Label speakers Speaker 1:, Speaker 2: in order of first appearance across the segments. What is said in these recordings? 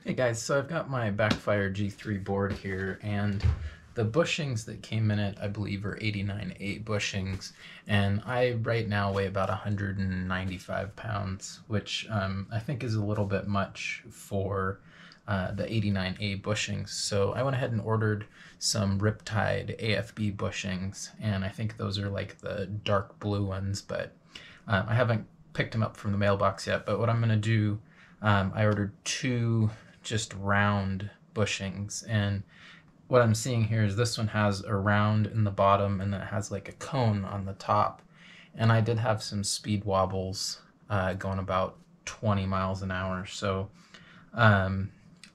Speaker 1: Hey guys, so I've got my Backfire G3 board here, and the bushings that came in it, I believe, are 89A bushings, and I right now weigh about 195 pounds, which I think is a little bit much for the 89A bushings. So I went ahead and ordered some Riptide AFB bushings, and I think those are like the dark blue ones, but I haven't picked them up from the mailbox yet. But what I'm going to do, I ordered two just round bushings, and what I'm seeing here is this one has a round in the bottom and then it has like a cone on the top, and I did have some speed wobbles going about 20 miles an hour, so I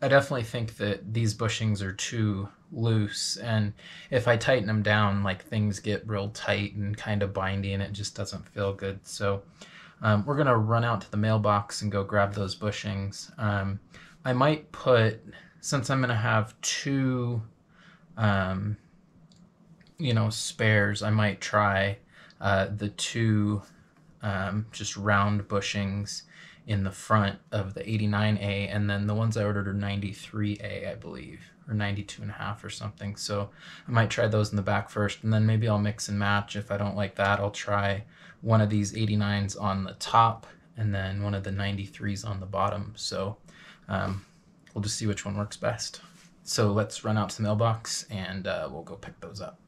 Speaker 1: definitely think that these bushings are too loose, and if I tighten them down, like, things get real tight and kind of bindy and it just doesn't feel good. So we're gonna run out to the mailbox and go grab those bushings. I might put, since I'm gonna have two spares, I might try the two just round bushings in the front of the 89A, and then the ones I ordered are 93A, I believe, or 92.5 or something. So I might try those in the back first, and then maybe I'll mix and match. If I don't like that, I'll try one of these 89s on the top and then one of the 93s on the bottom. So we'll just see which one works best. So let's run out to the mailbox and we'll go pick those up.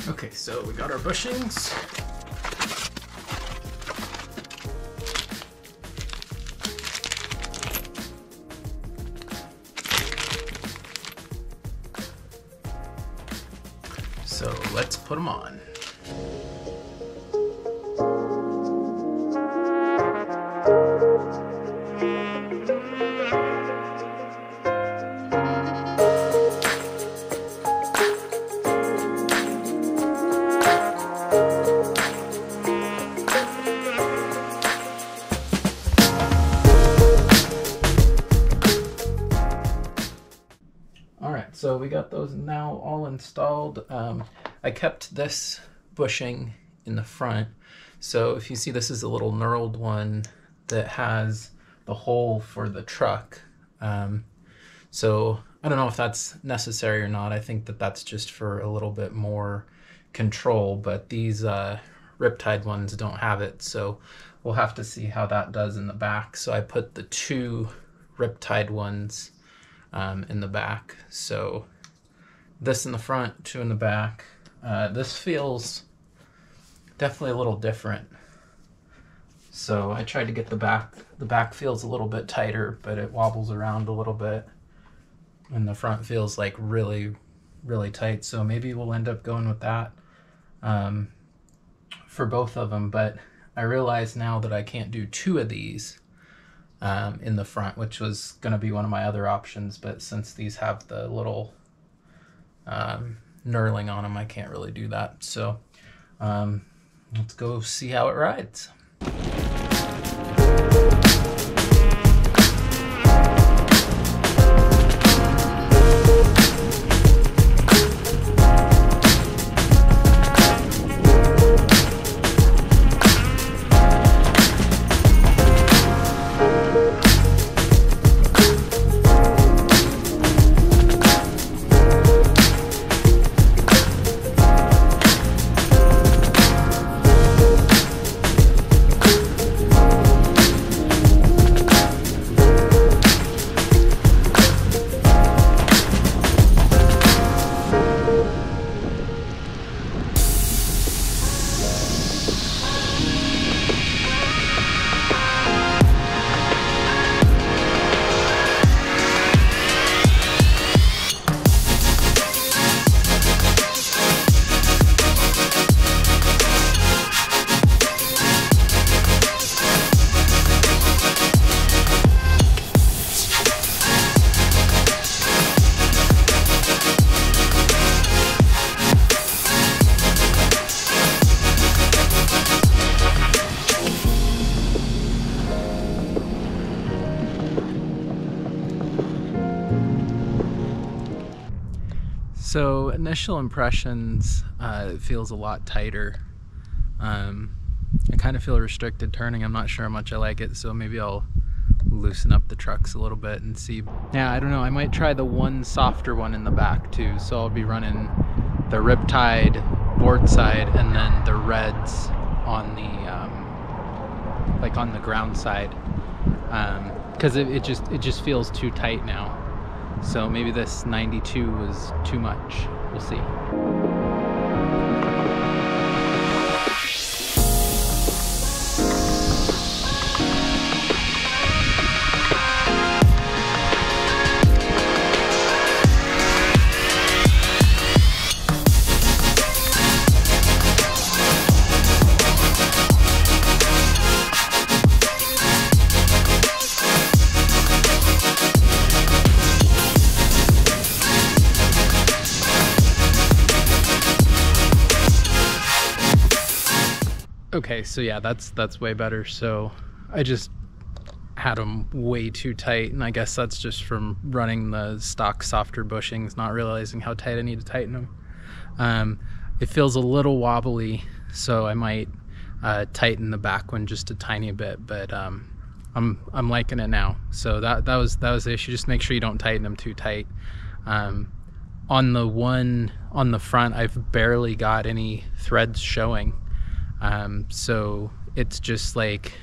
Speaker 1: Okay, so we got our bushings. So let's put them on. So we got those now all installed. I kept this bushing in the front. So if you see, this is a little knurled one that has the hole for the truck. So I don't know if that's necessary or not. I think that that's just for a little bit more control, but these Riptide ones don't have it. So we'll have to see how that does in the back. So I put the two Riptide ones in the back. So this in the front, two in the back. This feels definitely a little different. So I tried to get the back. The back feels a little bit tighter, but it wobbles around a little bit. And the front feels like really, really tight. So maybe we'll end up going with that for both of them. But I realize now that I can't do two of these in the front, which was going to be one of my other options, but since these have the little knurling on them, I can't really do that. So let's go see how it rides. So initial impressions, it feels a lot tighter. I kind of feel restricted turning. I'm not sure how much I like it, so maybe I'll loosen up the trucks a little bit and see. Yeah, I don't know, I might try the one softer one in the back too. So I'll be running the Riptide board side and then the reds on the like on the ground side, because it just feels too tight now. So maybe this 92 was too much. We'll see. Okay, so yeah, that's way better. So I just had them way too tight, and I guess that's just from running the stock softer bushings, not realizing how tight I need to tighten them. It feels a little wobbly, so I might tighten the back one just a tiny bit, but I'm liking it now. So that was the issue. Just make sure you don't tighten them too tight. On the one on the front, I've barely got any threads showing. So it's just like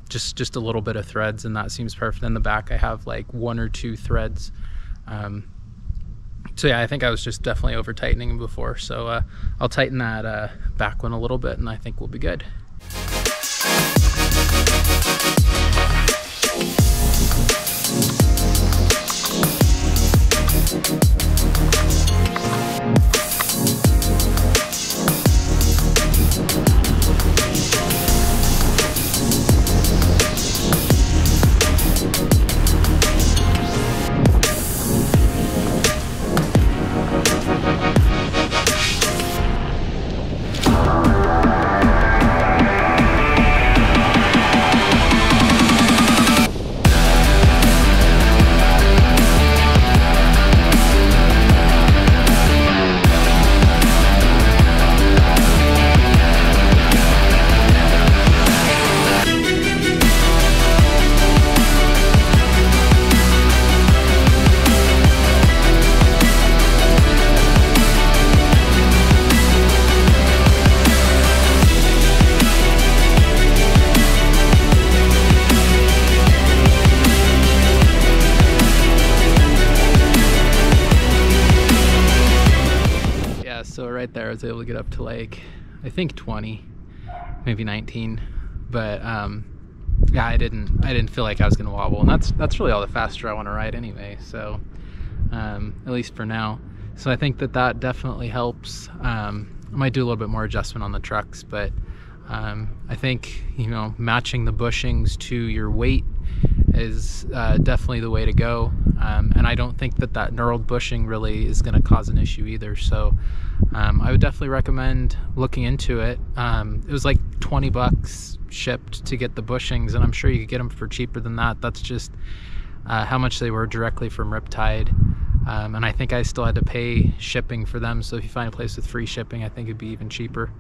Speaker 1: just a little bit of threads, and that seems perfect. In the back I have like 1 or 2 threads. So yeah, I think I was just definitely over tightening before, so I'll tighten that back one a little bit and I think we'll be good. So right there I was able to get up to like, I think 20, maybe 19, but yeah, I didn't feel like I was gonna wobble, and that's really all the faster I want to ride anyway, so at least for now. So I think that definitely helps. I might do a little bit more adjustment on the trucks, but I think, you know, matching the bushings to your weight is definitely the way to go, and I don't think that knurled bushing really is going to cause an issue either. So I would definitely recommend looking into it. It was like 20 bucks shipped to get the bushings, and I'm sure you could get them for cheaper than that. That's just how much they were directly from Riptide, and I think I still had to pay shipping for them. So if you find a place with free shipping, I think it'd be even cheaper.